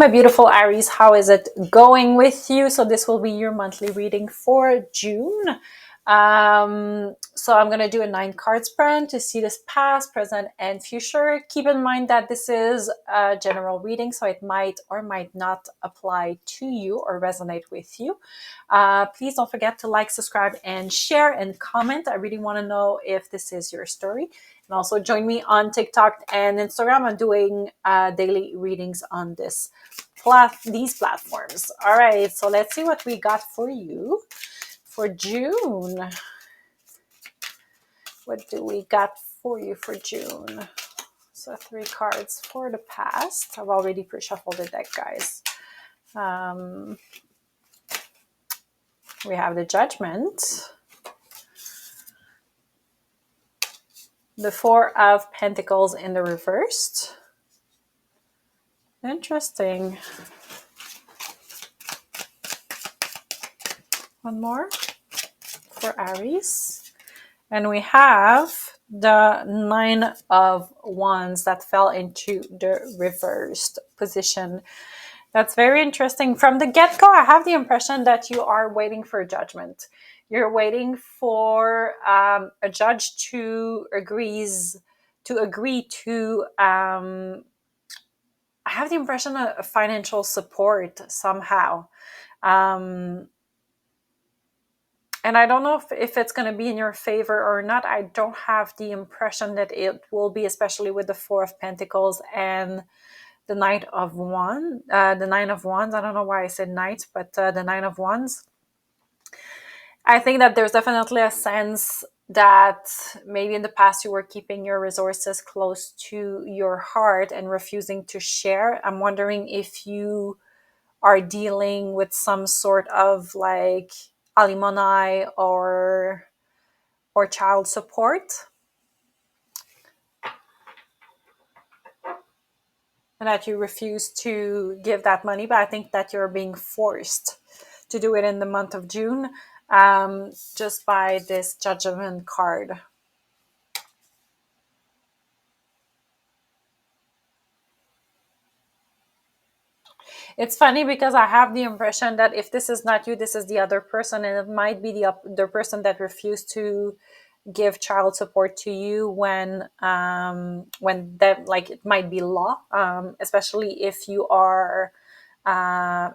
my beautiful Aries. How is it going with you? So this will be your monthly reading for June. So I'm going to do a 9-card spread to see this past, present, and future. Keep in mind that this is a general reading, so it might or might not apply to you or resonate with you. Please don't forget to like, subscribe, and share and comment. I really want to know if this is your story. And also join me on TikTok and Instagram. I'm doing daily readings on these platforms. All right, so let's see what we got for you for June. What do we got for you for June? So 3 cards for the past. I've already pre-shuffled the deck, guys. We have the Judgment, the 4 of Pentacles in the reversed. Interesting. One more for Aries. And we have the 9 of Wands that fell into the reversed position. That's very interesting. From the get-go, I have the impression that you are waiting for a judgment. You're waiting for a judge to agree to I have the impression of financial support somehow. And I don't know if it's going to be in your favor or not. I don't have the impression that it will be, especially with the 4 of Pentacles and the Knight of Wands. The 9 of Wands. I don't know why I said Knight, but the 9 of Wands. I think that there's definitely a sense that maybe in the past you were keeping your resources close to your heart and refusing to share. I'm wondering if you are dealing with some sort of like alimony or child support, and that you refuse to give that money, but I think that you're being forced to do it in the month of June, just by this Judgment card. It's funny because I have the impression that if this is not you, this is the other person, and it might be the person that refused to give child support to you when that, like, it might be law, especially if you are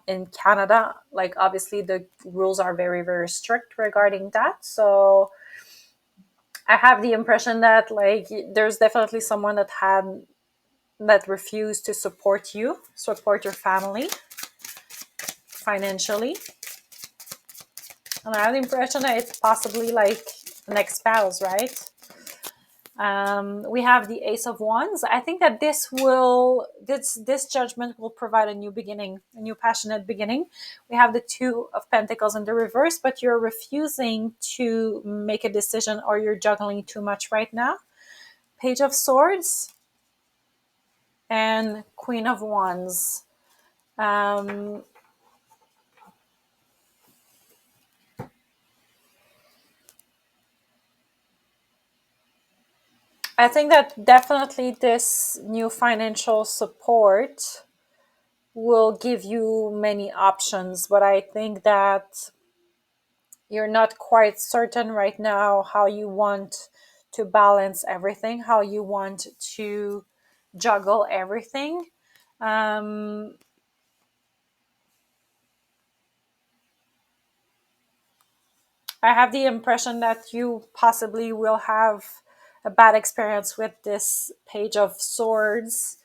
in Canada. Like, obviously the rules are very, very strict regarding that. So I have the impression that, like, there's definitely someone that refused to support your family financially. And I have the impression that it's possibly like an ex-spouse, right? We have the Ace of Wands. I think that this judgment will provide a new beginning, a new passionate beginning. We have the 2 of Pentacles in the reverse, but you're refusing to make a decision, or you're juggling too much right now. Page of Swords and Queen of Wands. I think that definitely this new financial support will give you many options, but I think that you're not quite certain right now how you want to balance everything, how you want to juggle everything. I have the impression that you possibly will have a bad experience with this Page of Swords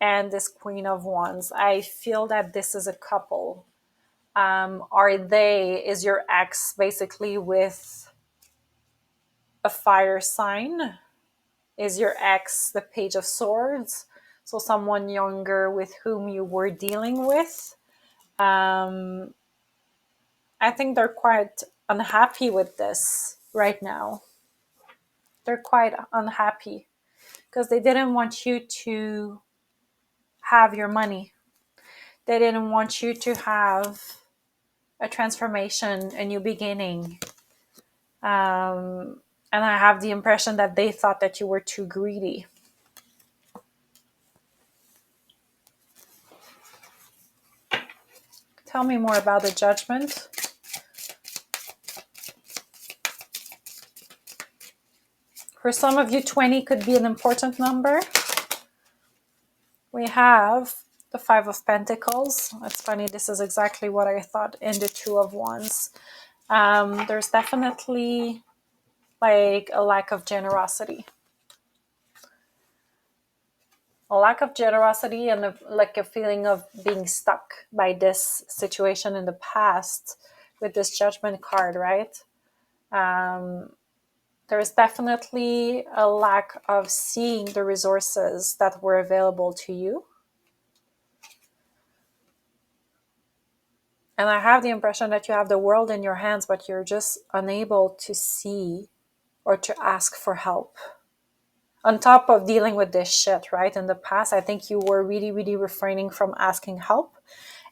and this Queen of Wands. I feel that this is a couple. Is your ex basically with a fire sign? Is your ex the Page of Swords? So someone younger with whom you were dealing with. I think they're quite unhappy with this right now. They're quite unhappy because they didn't want you to have your money. They didn't want you to have a transformation, a new beginning. And I have the impression that they thought that you were too greedy. Tell me more about the Judgment. For some of you, 20 could be an important number. We have the Five of Pentacles. It's funny, this is exactly what I thought in the Two of Wands. There's definitely like a lack of generosity. A lack of generosity and like a feeling of being stuck by this situation in the past with this Judgment card, right? There's definitely a lack of seeing the resources that were available to you. And I have the impression that you have the world in your hands, but you're just unable to see or to ask for help. On top of dealing with this shit, right? In the past, I think you were really, really refraining from asking help.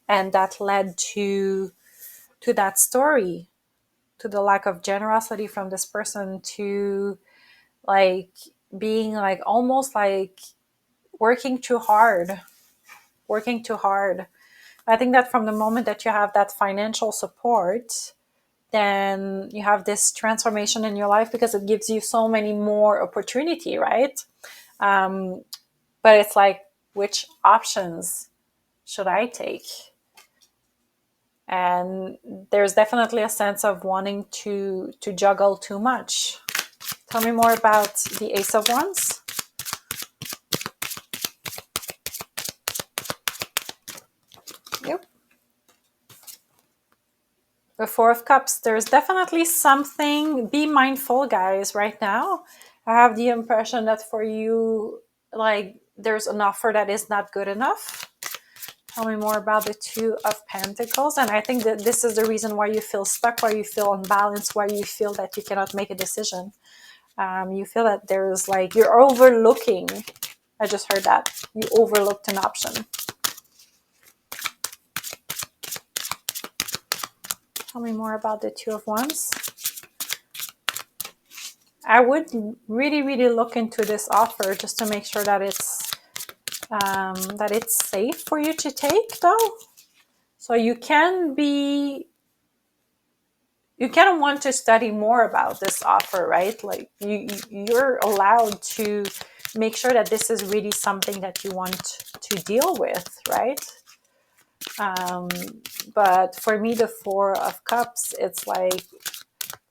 And that led to that story, to the lack of generosity from this person, to like being like almost like working too hard. I think that from the moment that you have that financial support, then you have this transformation in your life because it gives you so many more opportunity, right? But it's like, which options should I take? And there's definitely a sense of wanting to juggle too much. Tell me more about the Ace of Wands. Yep. The Four of Cups. There's definitely something. Be mindful, guys, right now. I have the impression that for you, like, there's an offer that is not good enough. Tell me more about the Two of Pentacles. And I think that this is the reason why you feel stuck, why you feel unbalanced, why you feel that you cannot make a decision. You feel that there's like, you're overlooking. I just heard that. You overlooked an option. Tell me more about the Two of Wands. I would really, really look into this offer just to make sure that it's safe for you to take, though. So you can want to study more about this offer, right? Like you're allowed to make sure that this is really something that you want to deal with, right? But for me, the Four of Cups, it's like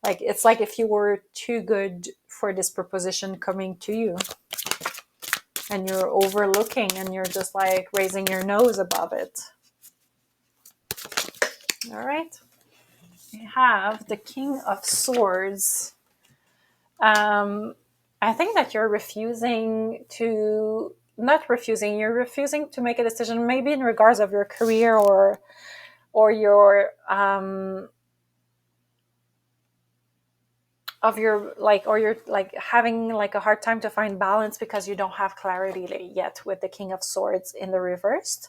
if you were too good for this proposition coming to you, and you're overlooking and you're just like raising your nose above it. All right. We have the King of Swords. I think that you're refusing to make a decision, maybe in regards of your career or your you're like having like a hard time to find balance because you don't have clarity yet with the King of Swords in the reversed.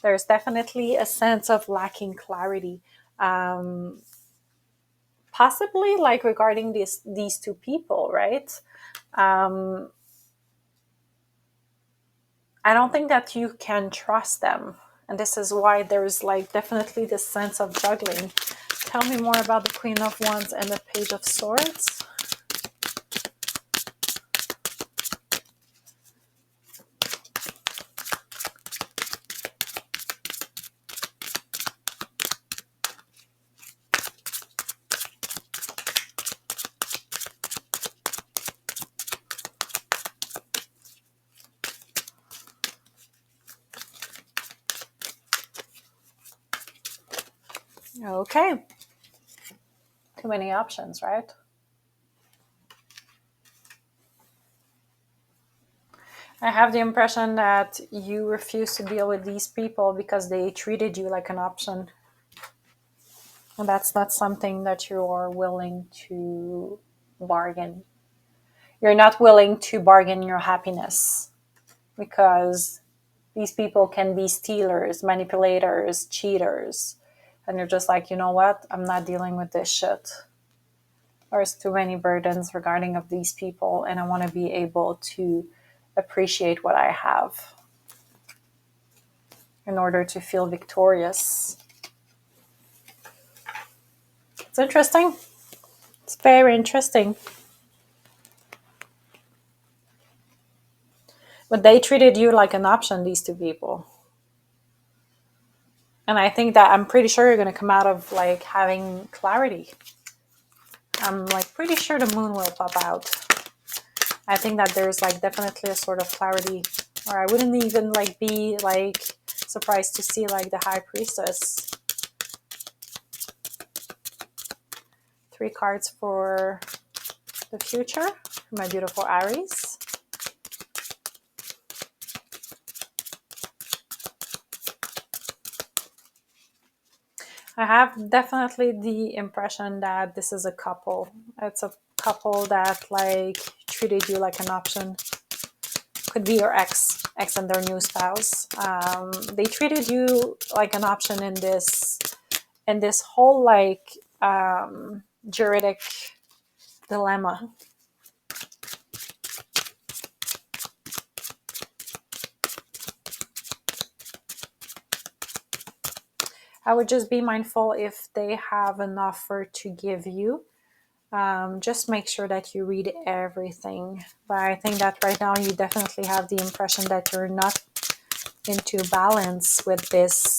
There's definitely a sense of lacking clarity, possibly like regarding these two people, right? I don't think that you can trust them, and this is why there's like definitely this sense of juggling. Tell me more about the Queen of Wands and the Page of Swords. Okay. Too many options, right? I have the impression that you refuse to deal with these people because they treated you like an option. And that's not something that you are willing to bargain. You're not willing to bargain your happiness because these people can be stealers, manipulators, cheaters. And you're just like, you know what? I'm not dealing with this shit. There's too many burdens regarding of these people, and I want to be able to appreciate what I have in order to feel victorious. It's interesting. It's very interesting. But they treated you like an option, these two people. And I think that I'm pretty sure you're going to come out of like having clarity. I'm like pretty sure the moon will pop out. I think that there's like definitely a sort of clarity, or I wouldn't even like be like surprised to see like the high priestess. 3 cards for the future for my beautiful Aries. I have definitely the impression that this is a couple. It's a couple that like treated you like an option. Could be your ex and their new spouse. They treated you like an option in this whole like juridic dilemma. I would just be mindful if they have an offer to give you. Just make sure that you read everything. But I think that right now you definitely have the impression that you're not into balance with this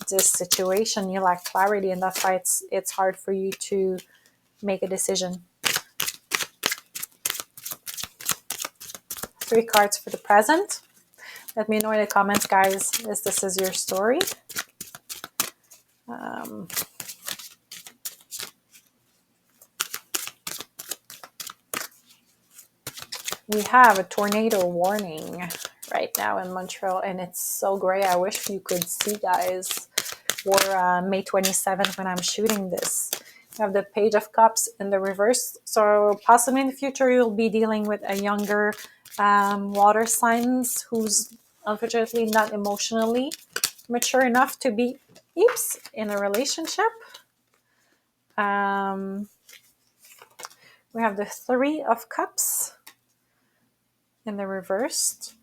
situation. You lack clarity, and that's why it's hard for you to make a decision. 3 cards for the present. Let me know in the comments, guys, if this is your story. We have a tornado warning right now in Montreal, and it's so gray. I wish you could see, guys. For May 27th when I'm shooting this. You have the Page of Cups in the reverse. So possibly in the future you'll be dealing with a younger water signs who's unfortunately not emotionally mature enough to be in a relationship. We have the 3 of Cups in the reversed.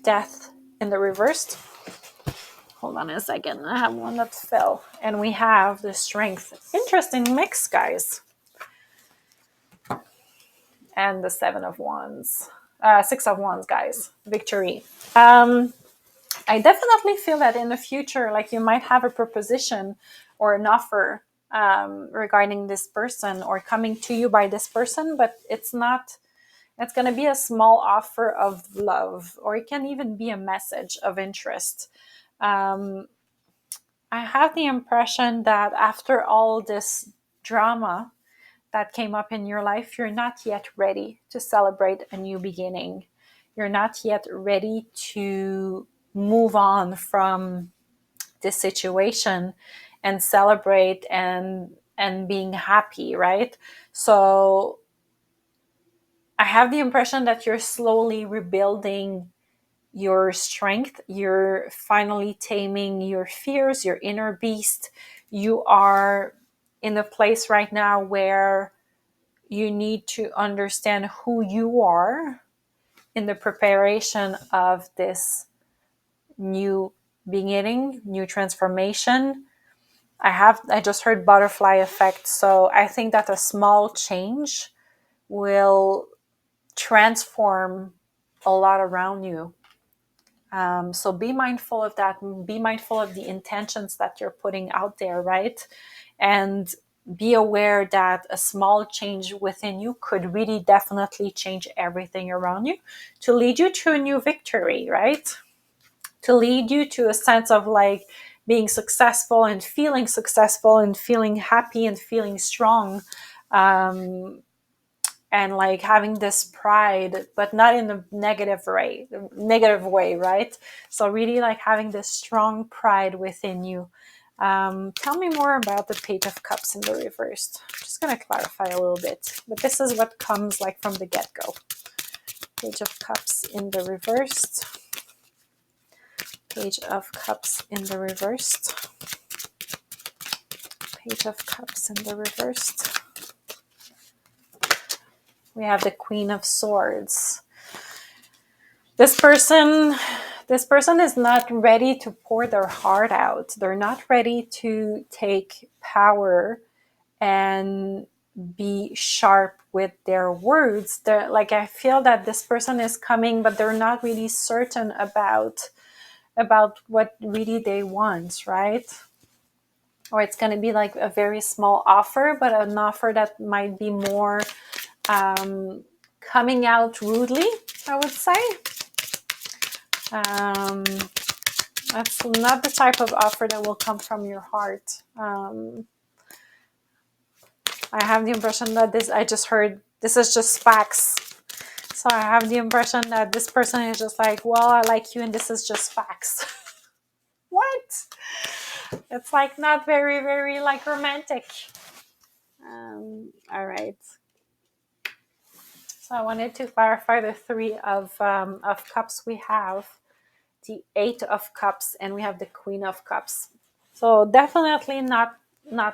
Death in the reversed. Hold on a second. I have one that fell. And we have the Strength. Interesting mix, guys. And the 7 of Wands. 6 of Wands, guys. Victory. I definitely feel that in the future, like you might have a proposition or an offer regarding this person or coming to you by this person, but it's going to be a small offer of love, or it can even be a message of interest. I have the impression that after all this drama that came up in your life, you're not yet ready to celebrate a new beginning. You're not yet ready to move on from this situation and celebrate and being happy, right? So I have the impression that you're slowly rebuilding your strength. You're finally taming your fears, your inner beast. You are in a place right now where you need to understand who you are in the preparation of this new beginning, new transformation. I just heard butterfly effect. So I think that a small change will transform a lot around you. So be mindful of that. Be mindful of the intentions that you're putting out there, right? And be aware that a small change within you could really definitely change everything around you to lead you to a new victory, right? To lead you to a sense of like being successful and feeling happy and feeling strong. And like having this pride, but not in a negative way, right? So really like having this strong pride within you. Tell me more about the Page of Cups in the reversed. I'm just going to clarify a little bit, but this is what comes like from the get-go. Page of Cups in the reversed. Page of Cups in the reversed. Page of Cups in the reversed. We have the Queen of Swords. This person This person is not ready to pour their heart out. They're not ready to take power and be sharp with their words. They're, like, I feel that this person is coming, but they're not really certain about what really they want, right? Or it's going to be like a very small offer, but an offer that might be more coming out rudely, I would say. That's not the type of offer that will come from your heart. I have the impression that I just heard, this is just facts. So I have the impression that this person is just like, well, I like you and this is just facts. What? It's like not very, very like romantic. All right. So I wanted to clarify the three of cups we have, the 8 of cups, and we have the Queen of Cups. So definitely not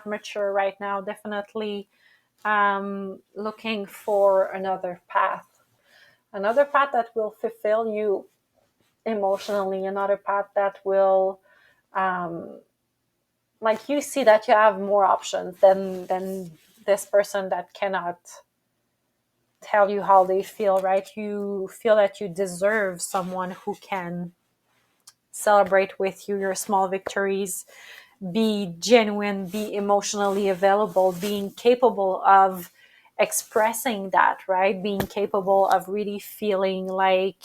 mature right now. Definitely looking for another path that will fulfill you emotionally, another path that will like you see that you have more options than this person that cannot tell you how they feel, right? You feel that you deserve someone who can celebrate with you your small victories, be genuine, be emotionally available, being capable of expressing that, right? Being capable of really feeling like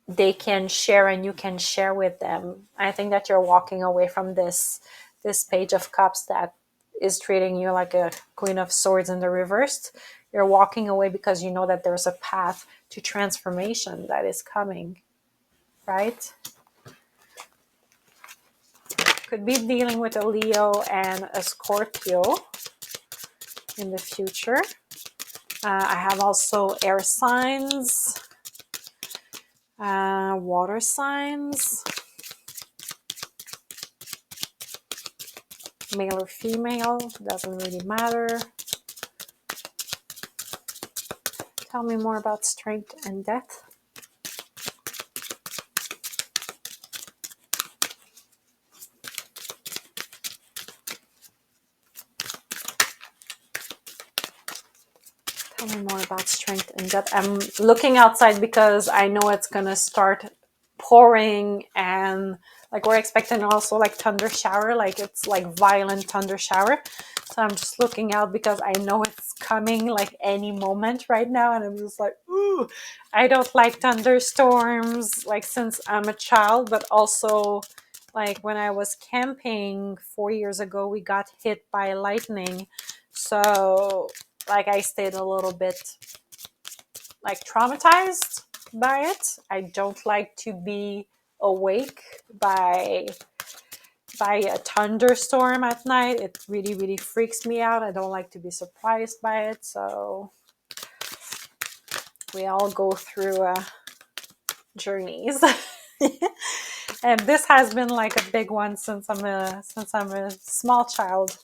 they can share and you can share with them. I think that you're walking away from this Page of Cups that is treating you like a Queen of Swords in the reversed. You're walking away because you know that there's a path to transformation that is coming, right? Could be dealing with a Leo and a Scorpio in the future. I have also air signs, water signs, male or female, doesn't really matter. Tell me more about strength and death. Tell me more about strength and death. I'm looking outside because I know it's gonna start pouring, and like we're expecting also like thunder shower, like it's like violent thunder shower. So I'm just looking out because I know it's coming like any moment right now, and I'm just like, ooh, I don't like thunderstorms like since I'm a child, but also like when I was camping 4 years ago, we got hit by lightning. So like I stayed a little bit like traumatized by it. I don't like to be awake by a thunderstorm at night. It really, really freaks me out. I don't like to be surprised by it. So we all go through journeys. And this has been like a big one since I'm a small child.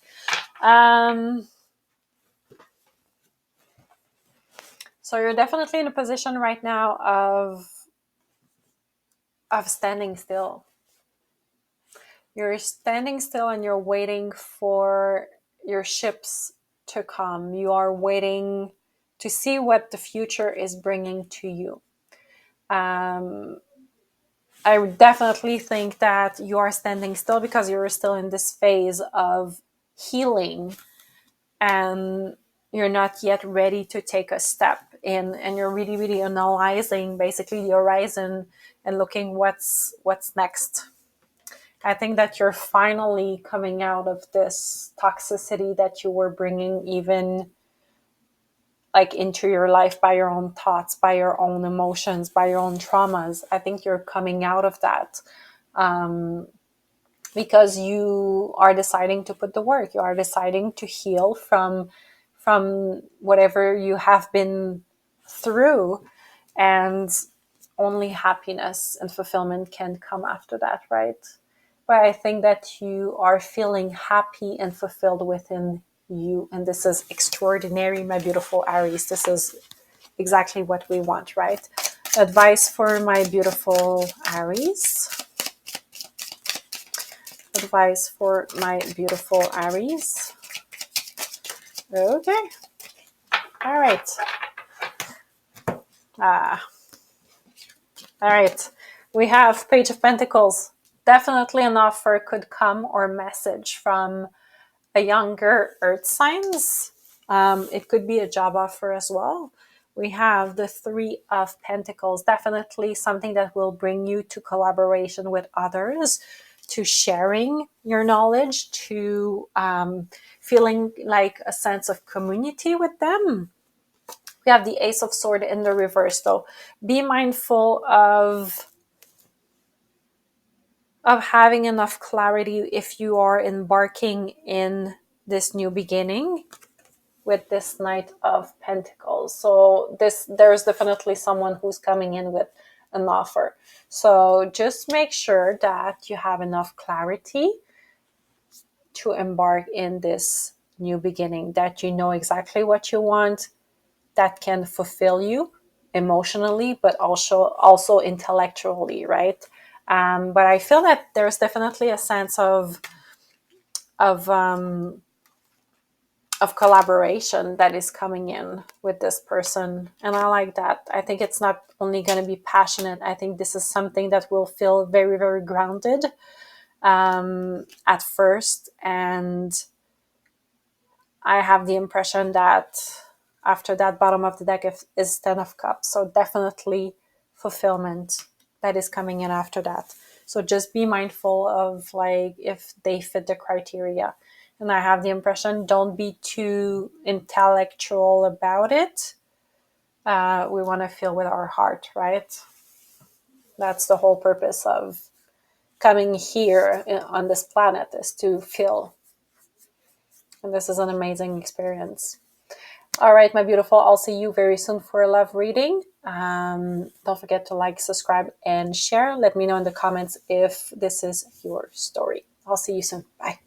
So you're definitely in a position right now of standing still. You're standing still and you're waiting for your ships to come. You are waiting to see what the future is bringing to you. I definitely think that you are standing still because you're still in this phase of healing and you're not yet ready to take a step in, and you're really, really analyzing basically the horizon and looking what's next. I think that you're finally coming out of this toxicity that you were bringing even like into your life by your own thoughts, by your own emotions, by your own traumas. I think you're coming out of that because you are deciding to put the work. You are deciding to heal from whatever you have been through, and only happiness and fulfillment can come after that, right? But I think that you are feeling happy and fulfilled within you. And this is extraordinary, my beautiful Aries. This is exactly what we want, right? Advice for my beautiful Aries. Advice for my beautiful Aries. Okay. All right. All right. We have Page of Pentacles. Definitely an offer could come or message from a younger earth signs. It could be a job offer as well. We have the Three of Pentacles. Definitely something that will bring you to collaboration with others, to sharing your knowledge, to feeling like a sense of community with them. We have the Ace of Sword in the reverse, though. Be mindful of having enough clarity if you are embarking in this new beginning with this Knight of Pentacles. So there's definitely someone who's coming in with an offer. So just make sure that you have enough clarity to embark in this new beginning, that you know exactly what you want, that can fulfill you emotionally, but also intellectually, right? But I feel that there's definitely a sense of um, of collaboration that is coming in with this person, and I like that. I think it's not only going to be passionate. I think this is something that will feel very, very grounded at first, and I have the impression that after that, bottom of the deck is Ten of Cups. So definitely fulfillment that is coming in after that. So just be mindful of like if they fit the criteria. And I have the impression, don't be too intellectual about it. We want to feel with our heart, right? That's the whole purpose of coming here on this planet, is to feel. And this is an amazing experience. All right, my beautiful. I'll see you very soon for a love reading. Don't forget to like, subscribe, and share. Let me know in the comments if this is your story. I'll see you soon. Bye.